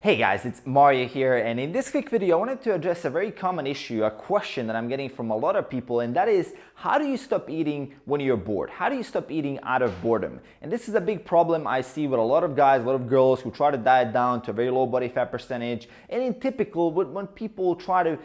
Hey guys, it's Mario here, and in this quick video I wanted to address a very common issue, a question that I'm getting from a lot of people, and that is, how do you stop eating when you're bored? How do you stop eating out of boredom? And this is a big problem I see with a lot of guys, a lot of girls who try to diet down to a very low body fat percentage, and in typical, when people try to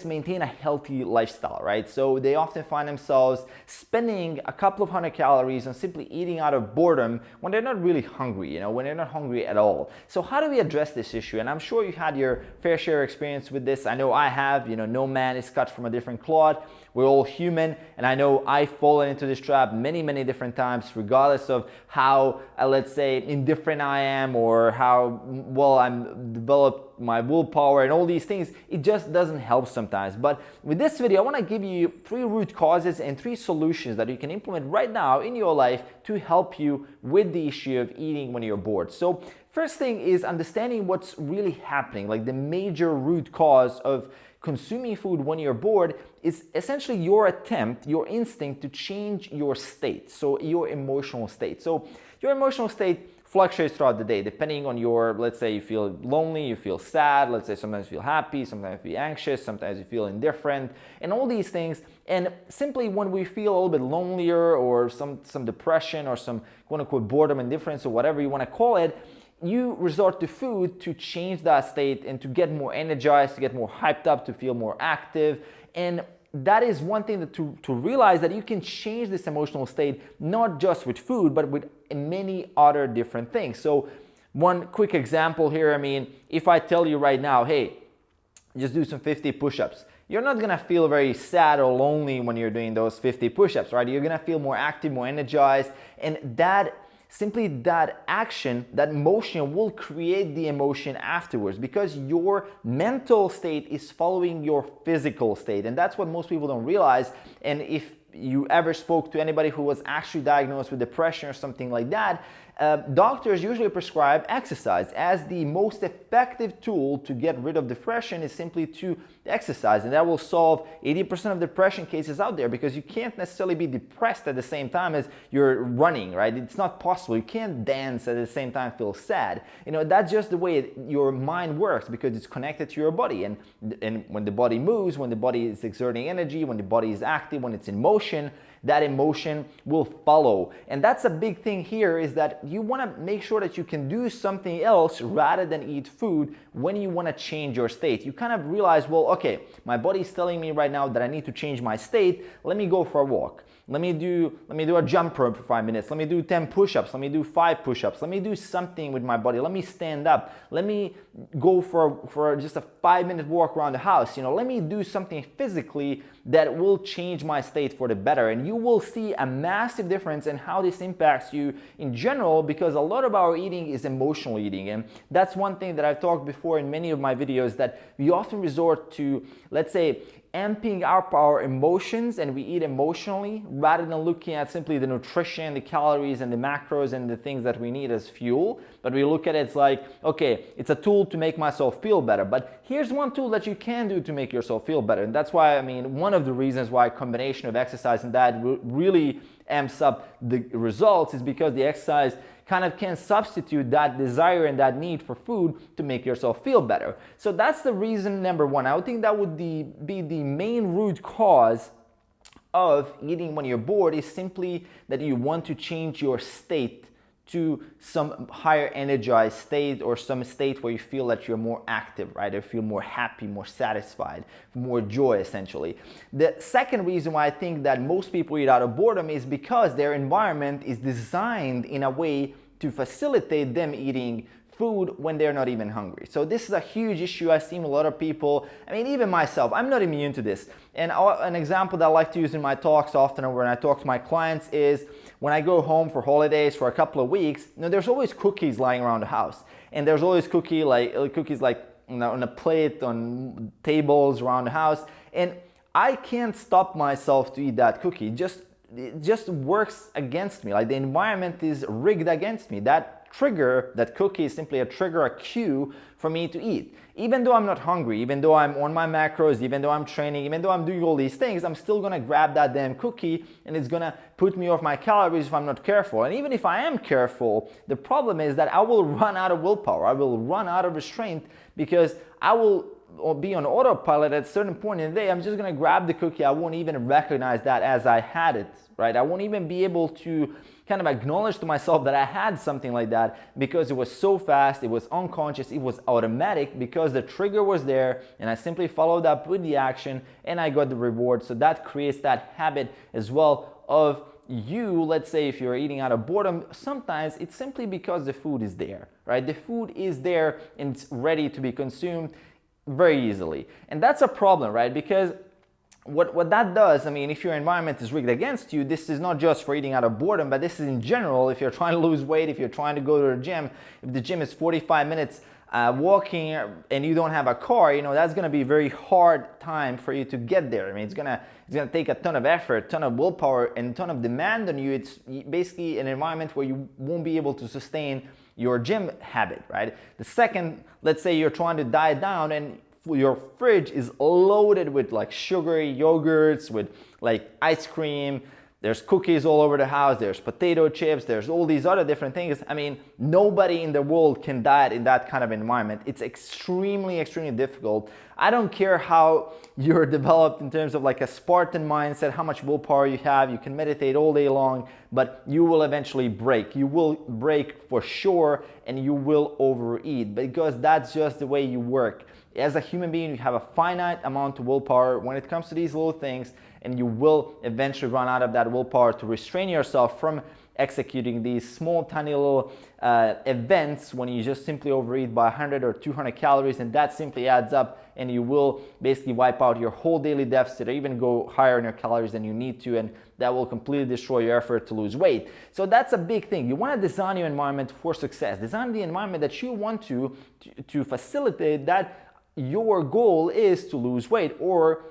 maintain a healthy lifestyle, right? So they often find themselves spending a couple of hundred calories on simply eating out of boredom when they're not really hungry, when they're not hungry at all. So how do we address this issue? And I'm sure you had your fair share of experience with this. I know I have, no man is cut from a different cloth. We're all human, and I know I've fallen into this trap many, many different times, regardless of how, let's say, indifferent I am or how well I'm developed my willpower and all these things. It just doesn't help sometimes. But with this video, I want to give you 3 root causes and 3 solutions that you can implement right now in your life to help you with the issue of eating when you're bored. So first thing is understanding what's really happening, like the major root cause of consuming food when you're bored is essentially your attempt, your instinct to change your state, so your emotional state. So your emotional state fluctuates throughout the day depending on your, let's say you feel lonely, you feel sad, let's say sometimes you feel happy, sometimes you feel anxious, sometimes you feel indifferent, and all these things. And simply when we feel a little bit lonelier or some depression or some quote unquote boredom, indifference, or whatever you want to call it, you resort to food to change that state and to get more energized, to get more hyped up, to feel more active. And that is one thing that to realize that you can change this emotional state, not just with food, but with many other different things. So one quick example here, if I tell you right now, hey, just do some 50 push-ups, you're not gonna feel very sad or lonely when you're doing those 50 push-ups, right? You're gonna feel more active, more energized, and that action, that motion will create the emotion afterwards because your mental state is following your physical state. And that's what most people don't realize. And if you ever spoke to anybody who was actually diagnosed with depression or something like that, doctors usually prescribe exercise as the most effective tool to get rid of depression is simply to exercise, and that will solve 80% of depression cases out there because you can't necessarily be depressed at the same time as you're running, right? It's not possible. You can't dance at the same time feel sad. That's just the way your mind works because it's connected to your body, and when the body moves, when the body is exerting energy, when the body is active, when it's in motion, that emotion will follow. And that's a big thing here, is that you want to make sure that you can do something else rather than eat food when you want to change your state. You kind of realize, well, okay, my body's telling me right now that I need to change my state. Let me go for a walk. Let me do a jump rope for 5 minutes. Let me do 10 push-ups. Let me do 5 push-ups. Let me do something with my body. Let me stand up. Let me go for just a 5-minute walk around the house. Let me do something physically that will change my state for the better. And you will see a massive difference in how this impacts you in general, because a lot of our eating is emotional eating. And that's one thing that I've talked before in many of my videos, that we often resort to, let's say, amping up our emotions, and we eat emotionally rather than looking at simply the nutrition, the calories and the macros and the things that we need as fuel. But we look at it like, okay, it's a tool to make myself feel better, but here's one tool that you can do to make yourself feel better. And that's why, one of the reasons why a combination of exercise and diet really amps up the results is because the exercise kind of can substitute that desire and that need for food to make yourself feel better. So that's the reason number 1. I would think that would be the main root cause of eating when you're bored, is simply that you want to change your state to some higher energized state, or some state where you feel that you're more active, right? Or feel more happy, more satisfied, more joy, essentially. The second reason why I think that most people eat out of boredom is because their environment is designed in a way to facilitate them eating food when they're not even hungry. So this is a huge issue. I've seen a lot of people, even myself, I'm not immune to this. And an example that I like to use in my talks often, or when I talk to my clients, is when I go home for holidays for a couple of weeks, there's always cookies lying around the house. And there's always cookies on a plate, on tables around the house. And I can't stop myself to eat that cookie. It just works against me. Like, the environment is rigged against me. That that trigger, that cookie is simply a trigger, a cue for me to eat. Even though I'm not hungry, even though I'm on my macros, even though I'm training, even though I'm doing all these things, I'm still gonna grab that damn cookie and it's gonna put me off my calories if I'm not careful. And even if I am careful, the problem is that I will run out of willpower. I will run out of restraint because I will be on autopilot at a certain point in the day. I'm just gonna grab the cookie. I won't even recognize that as I had it, right? I won't even be able to kind of acknowledge to myself that I had something like that because it was so fast, it was unconscious, it was automatic because the trigger was there and I simply followed up with the action and I got the reward. So that creates that habit as well of you, let's say if you're eating out of boredom, sometimes it's simply because the food is there, right? The food is there and it's ready to be consumed very easily. And that's a problem, right? Because what that does, I mean, if your environment is rigged against you, this is not just for eating out of boredom, but this is in general. If you're trying to lose weight, if you're trying to go to the gym, if the gym is 45 minutes walking and you don't have a car, you know, that's going to be a very hard time for you to get there. I mean, it's gonna take a ton of effort, ton of willpower, and a ton of demand on you. It's basically an environment where you won't be able to sustain your gym habit, right? The second, let's say you're trying to diet down and your fridge is loaded with like sugary yogurts, with like ice cream, there's cookies all over the house, there's potato chips, there's all these other different things. I mean, nobody in the world can diet in that kind of environment. It's extremely difficult. I don't care how you're developed in terms of like a Spartan mindset, how much willpower you have, you can meditate all day long, but you will eventually break. You will break for sure, and you will overeat because that's just the way you work. As a human being, you have a finite amount of willpower when it comes to these little things, and you will eventually run out of that willpower to restrain yourself from executing these small, tiny little events when you just simply overeat by 100 or 200 calories, and that simply adds up, and you will basically wipe out your whole daily deficit or even go higher in your calories than you need to, and that will completely destroy your effort to lose weight. So that's a big thing. You want to design your environment for success. Design the environment that you want to facilitate that your goal is to lose weight or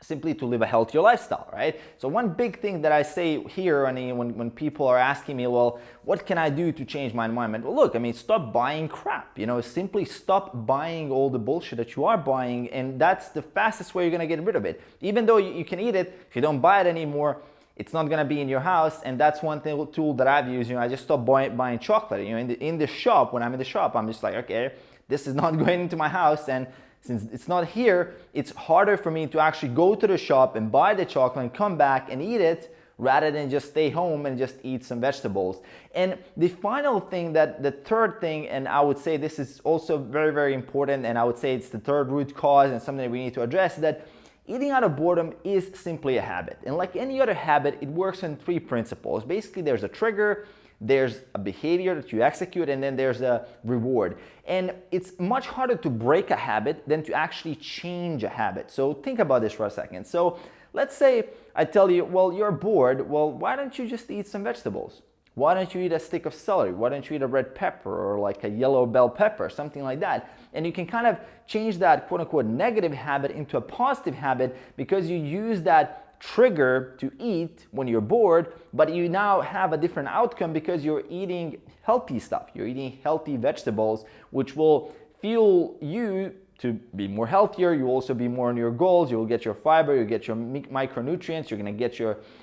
simply to live a healthier lifestyle, right? So one big thing that I say here when people are asking me, well, what can I do to change my environment? Well, look, I mean, stop buying crap, you know, simply stop buying all the bullshit that you are buying, and that's the fastest way you're gonna get rid of it. Even though you can eat it, if you don't buy it anymore, it's not gonna be in your house, and that's one tool that I've used. You know, I just stopped buying chocolate. You know, in the shop, when I'm in the shop, I'm just like, okay, this is not going into my house, and since it's not here, it's harder for me to actually go to the shop and buy the chocolate and come back and eat it rather than just stay home and just eat some vegetables. And the final thing, the third thing, and I would say this is also very important, and I would say it's the third root cause and something that we need to address, that eating out of boredom is simply a habit. And like any other habit, it works on three principles. Basically, there's a trigger, there's a behavior that you execute, and then there's a reward. And it's much harder to break a habit than to actually change a habit. So think about this for a second. So let's say I tell you, well, you're bored. Well, why don't you just eat some vegetables? Why don't you eat a stick of celery? Why don't you eat a red pepper or like a yellow bell pepper, something like that? And you can kind of change that quote unquote negative habit into a positive habit because you use that trigger to eat when you're bored, but you now have a different outcome because you're eating healthy stuff. You're eating healthy vegetables, which will fuel you to be more healthier. You'll also be more on your goals. You'll get your fiber, you'll get your micronutrients, you're gonna get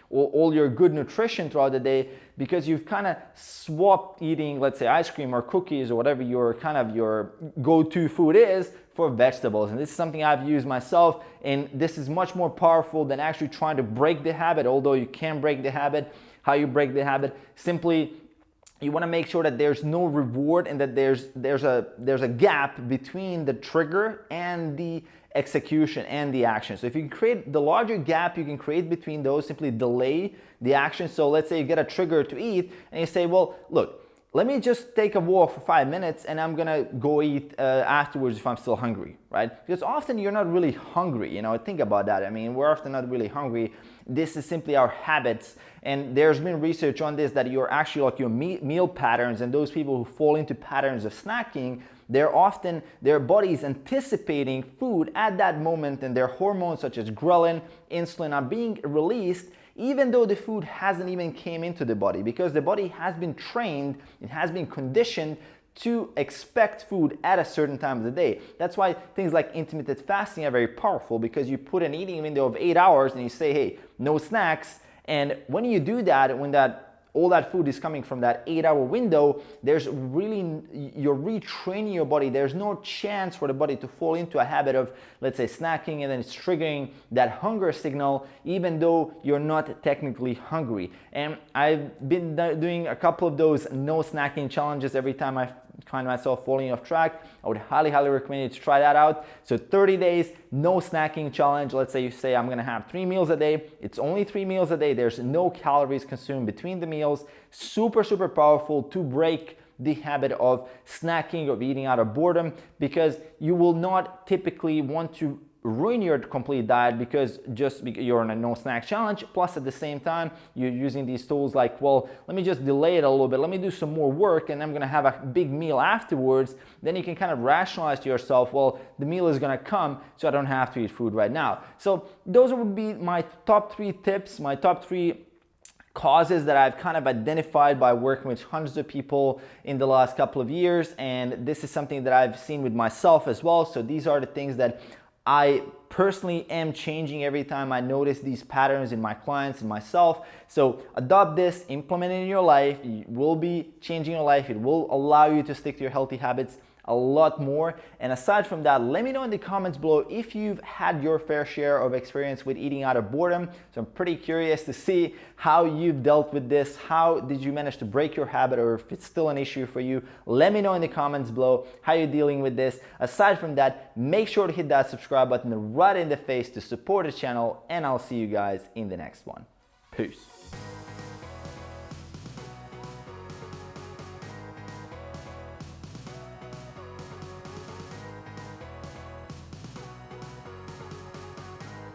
all your good nutrition throughout the day because you've kind of swapped eating, let's say, ice cream or cookies or whatever your go-to food is for vegetables. And this is something I've used myself, and this is much more powerful than actually trying to break the habit, although you can break the habit. How you break the habit? Simply, you want to make sure that there's no reward and that there's a gap between the trigger and the execution and the action. So if you can create the larger gap you can create between those, simply delay the action. So let's say you get a trigger to eat and you say, well, look, let me just take a walk for 5 minutes and I'm gonna go eat afterwards if I'm still hungry, right? Because often you're not really hungry, you know, think about that. I mean, we're often not really hungry. This is simply our habits. And there's been research on this that you're actually like your meal patterns, and those people who fall into patterns of snacking, their body's anticipating food at that moment, and their hormones such as ghrelin, insulin are being released even though the food hasn't even came into the body, because the body has been trained, it has been conditioned to expect food at a certain time of the day. That's why things like intermittent fasting are very powerful, because you put an eating window of 8 hours and you say, hey, no snacks. And when you do that, when all that food is coming from that 8-hour window, you're retraining your body. There's no chance for the body to fall into a habit of, let's say, snacking, and then it's triggering that hunger signal, even though you're not technically hungry. And I've been doing a couple of those no snacking challenges every time I find myself falling off track. I would highly recommend you to try that out. So 30 days, no snacking challenge. Let's say you say, I'm gonna have 3 meals a day. It's only 3 meals a day. There's no calories consumed between the meals. Super powerful to break the habit of snacking, of eating out of boredom, because you will not typically want to ruin your complete diet because you're on a no snack challenge. Plus, at the same time, you're using these tools like, well, let me just delay it a little bit, let me do some more work, and I'm gonna have a big meal afterwards. Then you can kind of rationalize to yourself, well, the meal is gonna come, so I don't have to eat food right now. So those would be my top 3 tips, my top 3 causes that I've kind of identified by working with hundreds of people in the last couple of years. And this is something that I've seen with myself as well. So these are the things that I personally am changing every time I notice these patterns in my clients and myself. So adopt this, implement it in your life. It will be changing your life. It will allow you to stick to your healthy habits a lot more. And aside from that, let me know in the comments below if you've had your fair share of experience with eating out of boredom. So I'm pretty curious to see how you've dealt with this. How did you manage to break your habit, or if it's still an issue for you? Let me know in the comments below how you're dealing with this. Aside from that, make sure to hit that subscribe button right in the face to support the channel, and I'll see you guys in the next one. Peace.